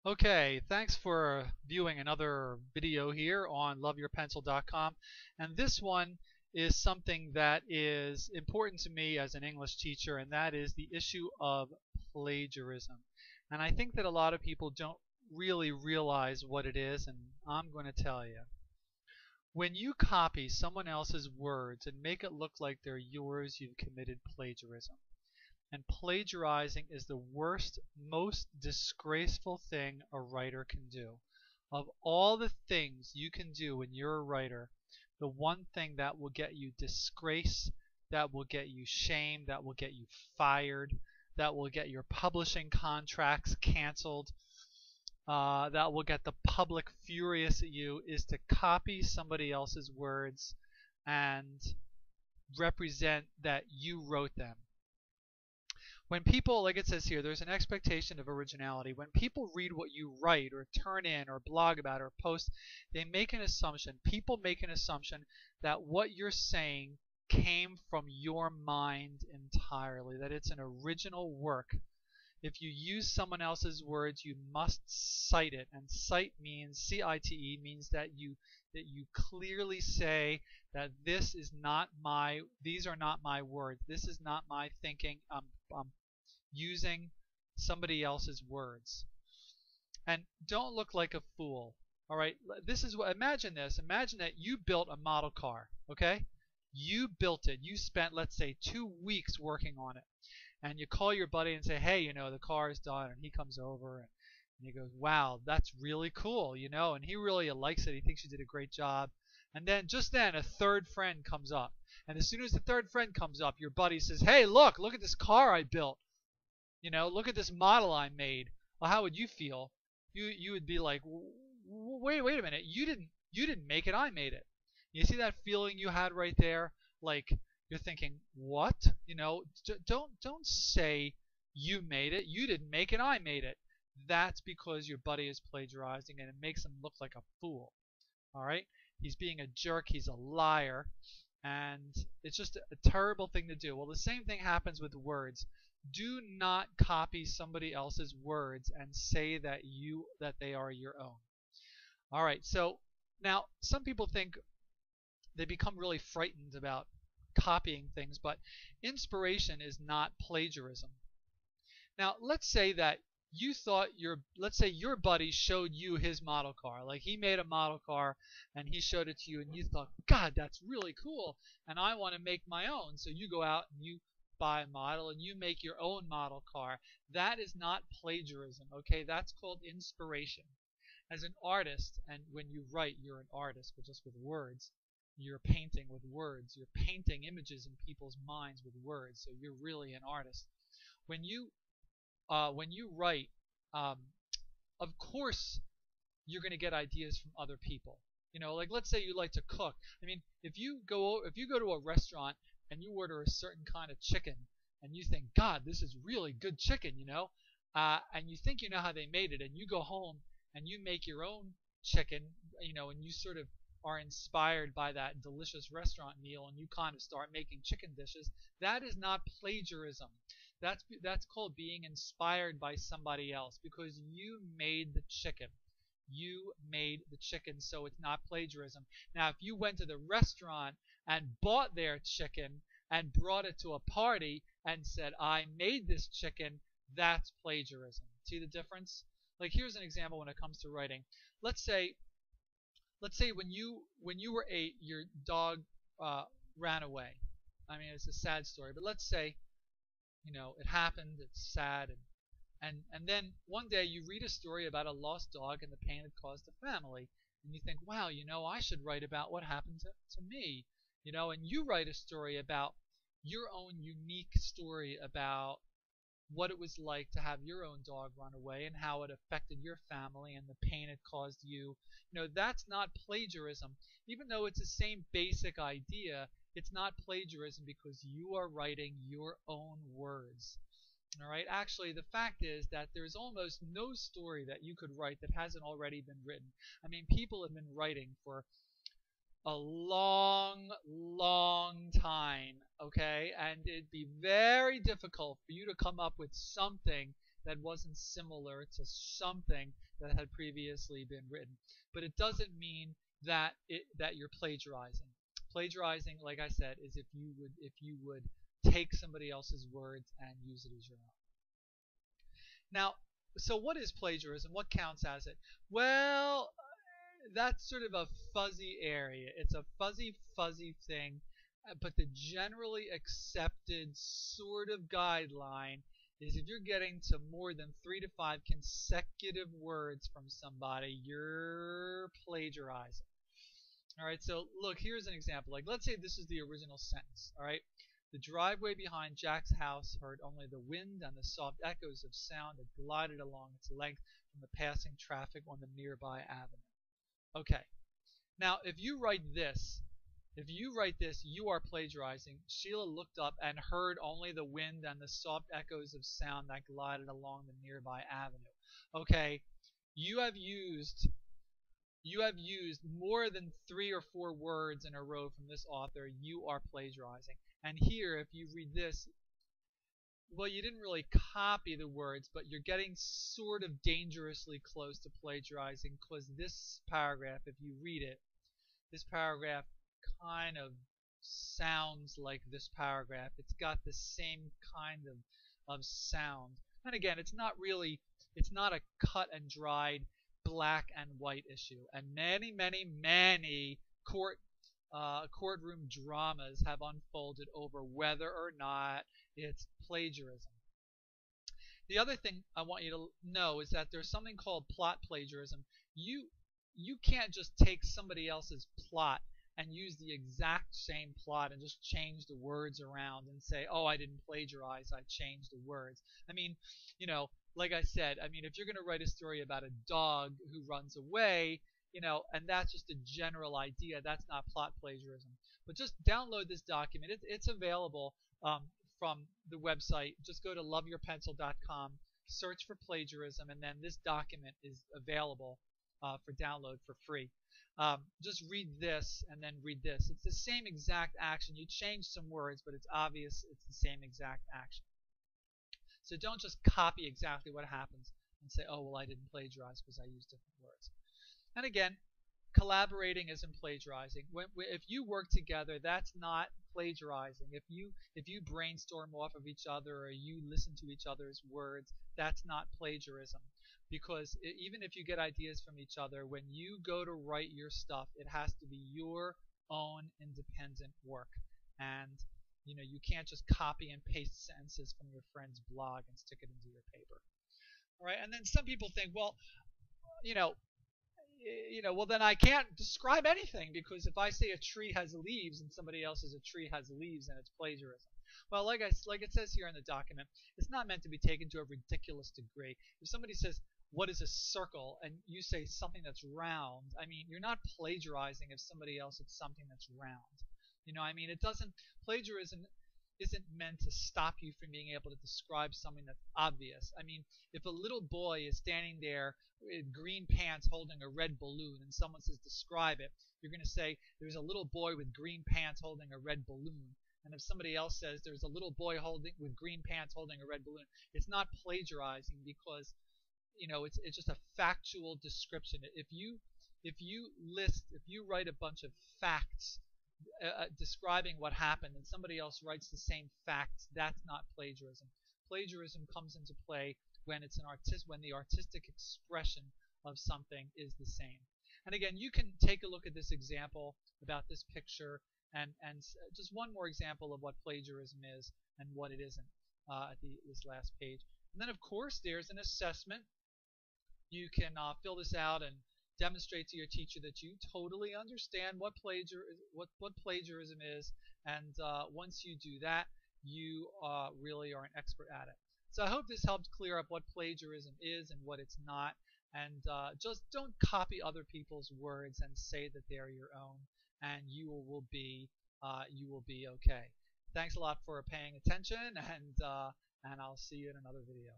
Okay, thanks for viewing another video here on loveyourpencil.com. And this one is something that is important to me as an English teacher, and that is the issue of plagiarism. And I think that a lot of people don't really realize what it is, and I'm going to tell you. When you copy someone else's words and make it look like they're yours, you've committed plagiarism. And plagiarizing is the worst, most disgraceful thing a writer can do. Of all the things you can do when you're a writer, the one thing that will get you disgrace, that will get you shame, that will get you fired, that will get your publishing contracts canceled, that will get the public furious at you, is to copy somebody else's words and represent that you wrote them. When people, like it says here, there's an expectation of originality. When people read what you write or turn in or blog about or post, they make an assumption. People make an assumption that what you're saying came from your mind entirely, that it's an original work. If you use someone else's words, you must cite it. And cite means, C-I-T-E, means that you clearly say that this is not my, these are not my words. This is not my thinking. I'm using somebody else's words. And don't look like a fool. All right. This is what. Imagine this. Imagine that you built a model car. Okay. You built it. You spent, let's say, 2 weeks working on it. And you call your buddy and say, hey, you know, the car is done. And he comes over and he goes, wow, that's really cool, you know. And he really likes it. He thinks you did a great job. And then just then a third friend comes up. And as soon as the third friend comes up, your buddy says, hey, look at this car I built. You know, look at this model I made. Well, how would you feel? You would be like, wait a minute. You didn't make it. I made it. You see that feeling you had right there? Like you're thinking, what? You know, don't say you made it. You didn't make it. I made it. That's because your buddy is plagiarizing, and it makes him look like a fool. All right? He's being a jerk. He's a liar. And it's just a terrible thing to do. Well, the same thing happens with words. Do not copy somebody else's words and say that they are your own. All right. So now some people think they become really frightened about copying things, but inspiration is not plagiarism. Now, let's say that you thought let's say your buddy showed you his model car. Like he made a model car and he showed it to you and you thought, God, that's really cool and I want to make my own. So you go out and you buy a model and you make your own model car. That is not plagiarism, okay? That's called inspiration. As an artist, and when you write, you're an artist, but just with words. You're painting with words. You're painting images in people's minds with words. So you're really an artist. When you write, of course, you're going to get ideas from other people. You know, like let's say you like to cook. I mean, if you go to a restaurant and you order a certain kind of chicken, and you think, God, this is really good chicken, you know, and you think you know how they made it, and you go home and you make your own chicken, you know, and you sort of are inspired by that delicious restaurant meal, and you kind of start making chicken dishes. That is not plagiarism. That's called being inspired by somebody else because you made the chicken. You made the chicken, so it's not plagiarism. Now, if you went to the restaurant and bought their chicken and brought it to a party and said, I made this chicken, that's plagiarism. See the difference? Like here's an example when it comes to writing. Let's say when you were 8, your dog ran away. I mean, it's a sad story, but let's say, you know, it happened, it's sad, and then one day you read a story about a lost dog and the pain it caused the family, and you think, wow, you know, I should write about what happened to me, you know, and you write a story about your own unique story about what it was like to have your own dog run away and how it affected your family and the pain it caused you. You know, that's not plagiarism. Even though it's the same basic idea, it's not plagiarism because you are writing your own words. All right. Actually, the fact is that there's almost no story that you could write that hasn't already been written. I mean, people have been writing for a long time, okay? And it'd be very difficult for you to come up with something that wasn't similar to something that had previously been written. But it doesn't mean that you're plagiarizing. Plagiarizing, like I said, is if you would take somebody else's words and use it as your own. Now, so what is plagiarism? What counts as it? Well, that's sort of a fuzzy area. It's a fuzzy thing, but the generally accepted sort of guideline is if you're getting to more than 3 to 5 consecutive words from somebody, you're plagiarizing. Alright, so look, here's an example. Like, let's say this is the original sentence. Alright, the driveway behind Jack's house heard only the wind and the soft echoes of sound that glided along its length from the passing traffic on the nearby avenue. Okay, now if you write this, you are plagiarizing. Sheila looked up and heard only the wind and the soft echoes of sound that glided along the nearby avenue. Okay, you have used more than 3 or 4 words in a row from this author. You are plagiarizing. And here, if you read this, well, you didn't really copy the words, but you're getting sort of dangerously close to plagiarizing, because this paragraph, if you read it, this paragraph kind of sounds like this paragraph. It's got the same kind of sound. And again, it's not a cut and dried black and white issue. And many courtroom dramas have unfolded over whether or not it's plagiarism. The other thing I want you to know is that there's something called plot plagiarism. You can't just take somebody else's plot and use the exact same plot and just change the words around and say, oh, I didn't plagiarize, I changed the words. I mean, like I said, if you're going to write a story about a dog who runs away, and that's just a general idea, that's not plot plagiarism. But just download this document. It's available from the website. Just go to loveyourpencil.com, search for plagiarism, and then this document is available for download for free. Just read this and then read this. It's the same exact action. You change some words, but it's obvious it's the same exact action. So don't just copy exactly what happens and say, oh, well, I didn't plagiarize because I used different words. And again, collaborating isn't plagiarizing. If you work together, that's not plagiarizing. If you brainstorm off of each other or you listen to each other's words, that's not plagiarism. Because even if you get ideas from each other, when you go to write your stuff, it has to be your own independent work. And you can't just copy and paste sentences from your friend's blog and stick it into your paper. All right? And then some people think, well, well, then I can't describe anything, because if I say a tree has leaves and somebody else says a tree has leaves, then it's plagiarism. Well, like it says here in the document, it's not meant to be taken to a ridiculous degree. If somebody says, what is a circle, and you say something that's round, you're not plagiarizing if somebody else says something that's round. Plagiarism isn't meant to stop you from being able to describe something that's obvious. If a little boy is standing there with green pants holding a red balloon and someone says describe it, you're going to say there's a little boy with green pants holding a red balloon. And if somebody else says there's a little boy with green pants holding a red balloon, it's not plagiarizing, because it's just a factual description. If you write a bunch of facts describing what happened and somebody else writes the same facts, that's not plagiarism. Plagiarism comes into play when the artistic expression of something is the same. And again, you can take a look at this example about this picture and just one more example of what plagiarism is and what it isn't at this last page. And then, of course, there's an assessment. You can fill this out and demonstrate to your teacher that you totally understand what plagiarism is, and once you do that, you really are an expert at it. So I hope this helped clear up what plagiarism is and what it's not, and just don't copy other people's words and say that they're your own, and you will be okay. Thanks a lot for paying attention, and I'll see you in another video.